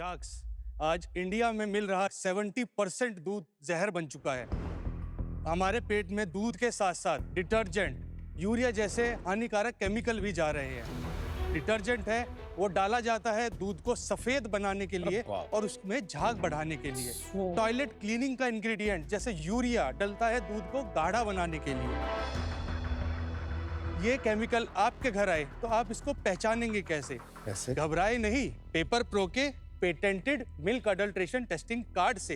Drugs, आज India में मिल रहा 70% दूध जहर बन चुका है। हमारे पेट में दूध के साथ साथ डिटर्जेंट, यूरिया जैसे हानिकारक केमिकल भी जा रहे हैं। डिटर्जेंट है वो डाला जाता है दूध को सफेद बनाने के लिए और उसमें झाग बढ़ाने के लिए। टॉयलेट क्लीनिंग का इंग्रेडिएंट जैसे यूरिया डलता है दूध को गाढ़ा बनाने के लिए। ये केमिकल आपके घर आए तो आप इसको पहचानेंगे कैसे? घबराए नहीं, पेपर प्रो के patented milk adulteration testing card से।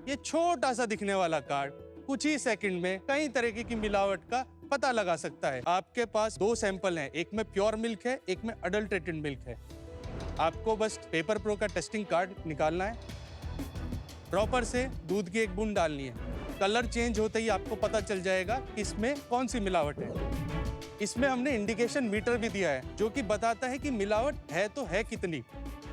ये छोटा सा दिखने वाला कार्ड कुछ ही सेकंड में कई तरह की मिलावट का पता लगा सकता है। आपके पास 2 सैंपल हैं, एक में प्योर मिल्क है, एक में अडल्ट्रेटेड मिल्क है। आपको बस पेपर प्रो का टेस्टिंग कार्ड निकालना है, ड्रॉपर से दूध की एक बूंद डालनी है। कलर चेंज होते ही आपको पता चल जाएगा कि इसमें कौन सी मिलावट है। इसमें हमने इंडिकेशन मीटर भी दिया है जो कि बताता है कि मिलावट है तो है कितनी।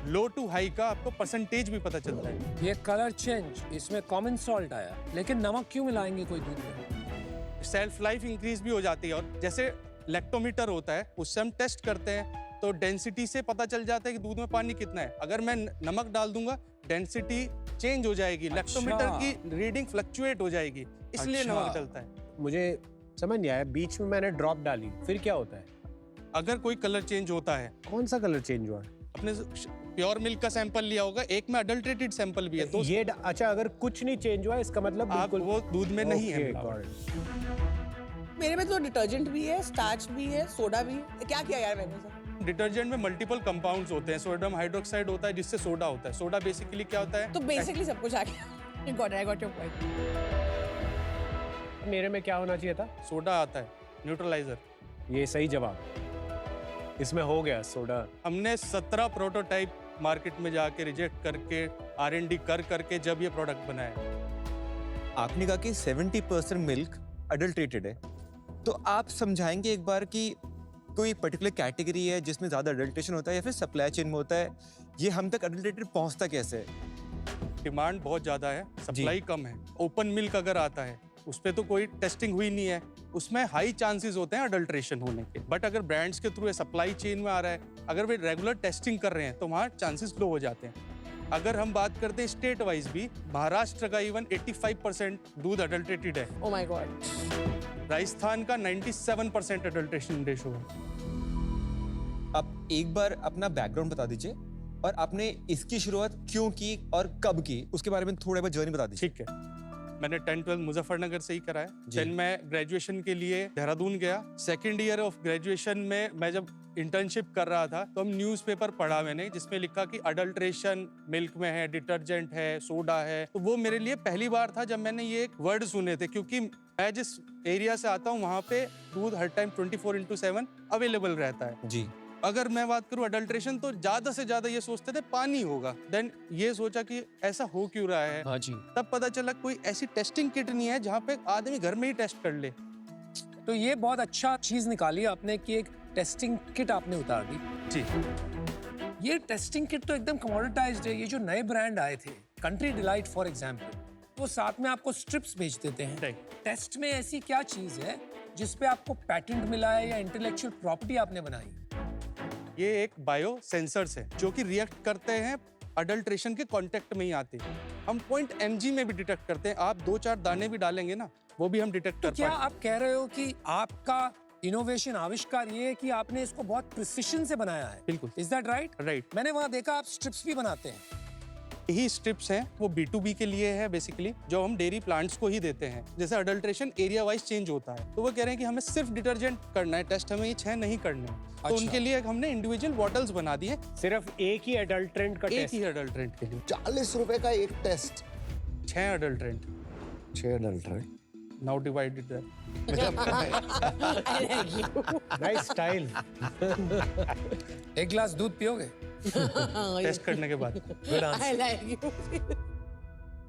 लो टू हाई का आपको परसेंटेज भी पता चलता है। ये कलर चेंज, इसमें कॉमन सॉल्ट आया, लेकिन नमक क्यों मिलाएंगे कोई दूध में? सेल्फ लाइफ इंक्रीज भी हो जाती है। और जैसे लैक्टोमीटर होता है उससे हम टेस्ट करते हैं तो डेंसिटी से पता चल जाता है कि दूध में पानी कितना है। अगर मैं नमक डाल दूंगा डेंसिटी चेंज हो जाएगी, लैक्टोमीटर की रीडिंग फ्लक्चुएट हो जाएगी, इसलिए नमक डलता है। मुझे समझ नहीं आया, बीच में मैंने ड्रॉप डाली, फिर क्या होता है? अगर कोई कलर चेंज होता है। कौन सा कलर चेंज हुआ? अपने प्योर मिल्क का सैंपल लिया होगा, एक में अडल्ट्रेटेड सैंपल भी है तो ये अच्छा, अगर कुछ नहीं चेंज हुआ इसका मतलब आप वो दूध में नहीं है। मेरे में तो डिटर्जेंट भी है, स्टार्च भी है, सोडा भी है। क्या किया यार मैंने सर? डिटर्जेंट में मल्टीपल कंपाउंड्स होते हैं। सोडियम हाइड्रोक्साइड होता है जिससे सोडा होता है। सोडा बेसिकली क्या होता है? तो बेसिकली सब कुछ आ गया। I got your point. मेरे में क्या होना चाहिए था? सोडा आता है, न्यूट्रलाइजर। ये सही जवाब, इसमें हो गया सोडा। हमने 17 प्रोटोटाइप मार्केट में जाके रिजेक्ट करके R&D करके जब ये प्रोडक्ट बनाया। आपने कहा कि 70% मिल्क अडल्ट्रेटेड है, तो आप समझाएंगे एक बार कि कोई पर्टिकुलर कैटेगरी है जिसमें ज्यादा अडल्ट्रेशन होता है या फिर सप्लाई चेन में होता है, ये हम तक अडल्ट्रेटेड पहुंचता कैसे है? डिमांड बहुत ज्यादा है, सप्लाई कम है। ओपन मिल्क अगर आता है उस पर तो कोई टेस्टिंग हुई नहीं है, उसमें हाई चांसेस होते हैं अडल्ट्रेशन होने के। बट अगर ब्रांड्स के थ्रू सप्लाई चेन में आ रहा है, अगर वे रेगुलर टेस्टिंग कर रहे हैं तो वहाँ चांसेस लो हो जाते हैं। अगर हम बात करते हैं स्टेट वाइज भी, महाराष्ट्र का इवन 85% दूध अडल्ट्रेटेड है। Oh my God. राजस्थान का 97% अडल्ट्रेशन रेशो है। आप एक बार अपना बैकग्राउंड बता दीजिए और आपने इसकी शुरुआत क्यों की और कब की, उसके बारे में थोड़ा बहुत जर्नी बता दीजिए। ठीक है, मैंने 10-12 मुजफ्फरनगर से ही करा है। देन मैं ग्रेजुएशन के लिए देहरादून गया। सेकेंड ईयर ऑफ ग्रेजुएशन में मैं जब इंटर्नशिप कर रहा था तो हम न्यूज़पेपर पढ़ा मैंने जिसमें लिखा कि अडल्ट्रेशन मिल्क में है, डिटर्जेंट है, सोडा है। तो वो मेरे लिए पहली बार था जब मैंने ये वर्ड सुने थे, क्योंकि मैं जिस एरिया से आता हूँ वहाँ पे दूध हर टाइम 24/7 अवेलेबल रहता है। जी। अगर मैं बात करूं अडल्ट्रेशन तो ज्यादा से ज्यादा ये सोचते थे पानी होगा। देन ये सोचा कि ऐसा हो क्यों रहा है। हाँ जी। तब पता चला कोई ऐसी टेस्टिंग किट नहीं है जहाँ पे आदमी घर में ही टेस्ट कर ले। तो ये बहुत अच्छा चीज निकाली आपने कि एक टेस्टिंग किट आपने उतार दी। जी। ये टेस्टिंग किट तो एकदम कमोडिटाइज्ड है। ये जो नए ब्रांड आए थे, कंट्री डिलाइट फॉर एग्जांपल, वो साथ में आपको स्ट्रिप्स भेज देते हैं। टेस्ट में ऐसी क्या चीज है जिसपे आपको पैटेंट मिला है या इंटेलेक्चुअल प्रॉपर्टी आपने बनाई? ये एक बायो सेंसर्स है जो कि रिएक्ट करते हैं अडल्ट्रेशन के कांटेक्ट में ही आते हैं। हम 0.mg में भी डिटेक्ट करते हैं। आप 2-4 दाने भी डालेंगे ना, वो भी हम डिटेक्ट कर पाते हैं। क्या आप कह रहे हो कि आपका इनोवेशन, आविष्कार ये है कि आपने इसको बहुत प्रिसिशन से बनाया है? बिल्कुल। Is that right? राइट। मैंने वहां देखा आप स्ट्रिप्स भी बनाते हैं। यही स्ट्रिप्स हैं वो B2B के लिए है बेसिकली, जो हम डेयरी प्लांट्स को ही देते हैं। जैसे अडल्ट्रेशन एरिया वाइज चेंज होता है तो वो कह रहे हैं कि हमें सिर्फ डिटर्जेंट करना है टेस्ट, हमें ये 6 नहीं करने हैं। तो उनके लिए हमने इंडिविजुअल बॉटल्स बना दिए। सिर्फ एक ही अडल्ट्रेंट का एक टेस्ट? ही अडल्ट्रेंट के लिए 40 रुपए का एक test, 6 adulterant. 6 adulterant. Now divided that. Nice style. एक गिलास दूध पियोगे टेस्ट करने के बाद? Good I answer. like you.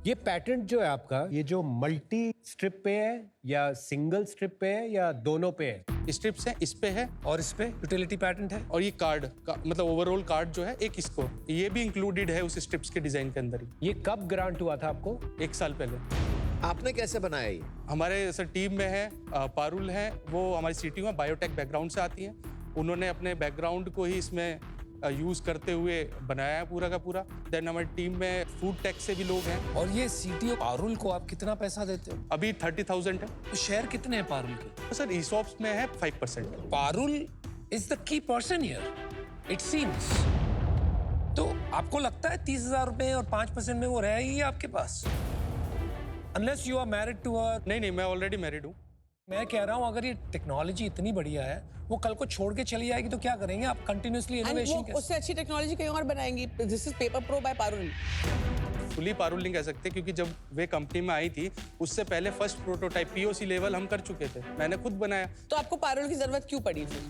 ये पैटेंट जो है आपका, ये जो मल्टी स्ट्रिप पे है या सिंगल स्ट्रिप पे है या दोनों पे है? स्ट्रिप्स है, इस पे है और इस पे यूटिलिटी पैटेंट है। और ये कार्ड का मतलब ओवरऑल कार्ड जो है एक इसको, ये भी इंक्लूडेड है उस स्ट्रिप्स के डिजाइन के अंदर ही। ये कब ग्रांट हुआ था आपको? 1 साल पहले। आपने कैसे बनाया ये? हमारे सर टीम में है पारुल है, वो हमारी सीटी में बायोटेक बैकग्राउंड से आती हैं। उन्होंने अपने बैकग्राउंड को ही इसमें यूज करते हुए बनाया है पूरा का पूरा। देन हमारी टीम में फूड टेक से भी लोग हैं। और ये सीटीओ पारुल को आप कितना पैसा देते हो? अभी 30,000 है। तो शेयर कितने हैं पारुल के? तो सर ईसॉप्स में है 5%। Parul is the key person here, it seems. तो आपको लगता है 30,000 रुपए और 5% में वो रह ही है आपके पास? Unless you are married to a. नहीं, मैं ऑलरेडी मैरिड हूँ। मैं कह रहा हूँ अगर ये टेक्नोलॉजी इतनी बढ़िया है, वो कल को छोड़ के चली जाएगी तो क्या करेंगे आप? कंटिन्यूअसली And इनोवेशन वो उससे अच्छी टेक्नोलॉजी कहीं और बनाएंगी। This is paper pro by Parul. Fully Parul नहीं कह सकते क्योंकि जब वे कंपनी में आई थी उससे पहले फर्स्ट प्रोटोटाइप POC लेवल हम कर चुके थे, मैंने खुद बनाया। तो आपको पारुल की जरूरत क्यों पड़ी फिर?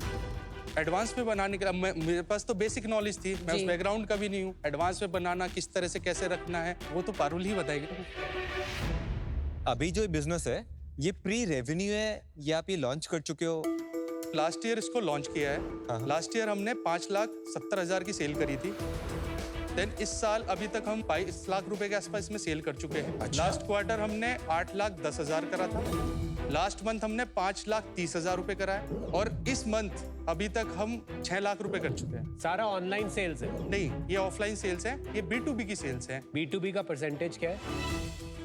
एडवांस में बनाने के लिए मेरे पास तो बेसिक नॉलेज थी, मैं जी। उस बैकग्राउंड का भी नहीं हूँ। एडवांस में बनाना किस तरह से कैसे रखना है वो तो पारुल ही बताएगी। अभी जो बिजनेस है ये प्री रेवेन्यू है या आप ये लॉन्च कर चुके हो? लास्ट ईयर इसको लॉन्च किया है। लास्ट ईयर हमने 5,70,000 की सेल करी थी। देन इस साल अभी तक हम 22 लाख रुपए के आसपास में सेल कर चुके हैं। लास्ट क्वार्टर हमने 8,10,000 करा था। लास्ट मंथ हमने 5,30,000 रुपए करा है और इस मंथ अभी तक हम 6 लाख रुपए कर चुके हैं। सारा ऑनलाइन सेल्स है? नहीं, ये ऑफलाइन सेल्स है, ये B2B की सेल्स है। B2B का परसेंटेज क्या है?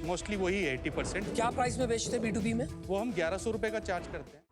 मोस्टली वही 80%। क्या प्राइस में बेचते हैं B2B में? वो हम 1,100 रुपए का चार्ज करते हैं।